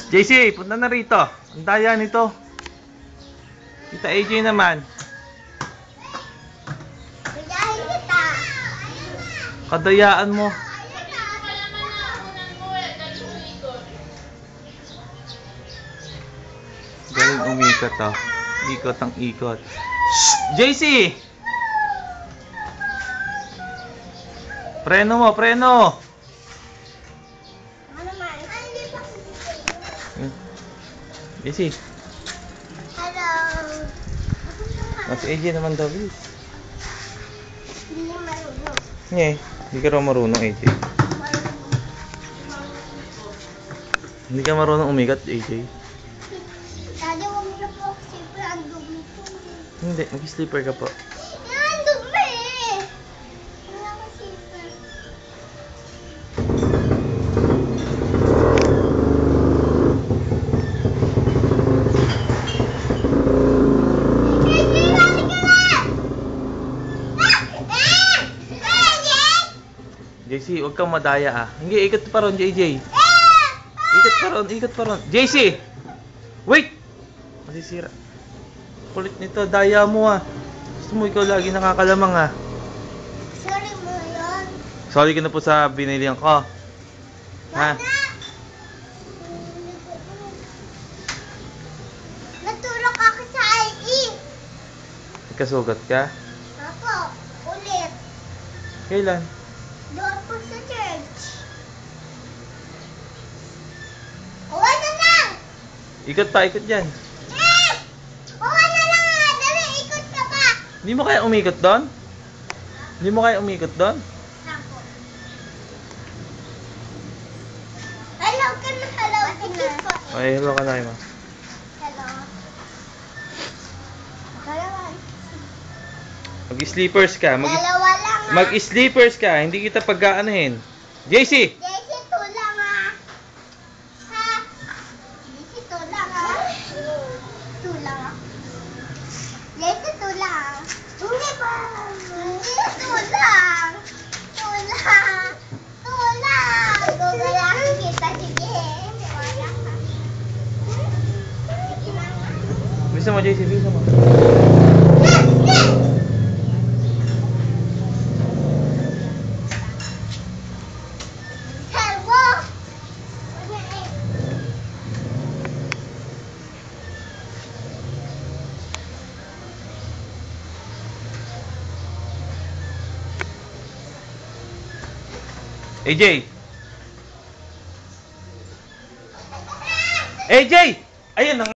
JC, punta na rito. Ang daya nito. Kita AJ naman. Kayahin kita. Kadayaan mo. Galing umikot ah. Ikot ang ikot. Shh! JC! Preno mo, preno! Ano man? JC. Hello. Mas AJ naman daw, bilis. Hindi niya marunong. Hindi ka raw marunong, AJ. Hindi ka marunong umikat, AJ. Daddy, huwag mo na po kasi ang dumi ko. Hindi, mag-sleeper ka po. Ang dumi! Wala ko zipper. JC, huwag kang madaya ah. Hindi, ikot pa ron, JJ. Ikot pa ron. JC! Wait! Masisira. Kulit nito, daya mo ah. Gusto mo ikaw lagi nakakalamang ah. Sorry mo yun. Sorry ka na po sa binilihan ko. Ha? Natulog ako sa IE. Nagkasugat ka? Ako, ulit. Kailan? Doon po sa church. Uwan na lang! Ikot pa, ikot dyan. Uwan na lang nga! Dali, ikot ka pa! Hindi mo kaya umikot doon? Hindi mo kaya umikot doon? Ako. Hello ka na, hello ka na. Okay, hello ka na, ma. Hello. Dalawa. Mag-sleepers ka. Dalawa lang ah. Mag-sleepers ka. Hindi kita pagkaanahin. JC! Jesse, tulang ah. Ha? Jesse, tulang ah. Tulang ah. Jesse, tulang. Hindi pa. Hindi, tulang. Tulang. Tulang. Gugalakin kita, sige. Wala ka. Sige na nga. Bisa mo, JC. Bisa mo. Servo. AJ! AJ! Ayun ang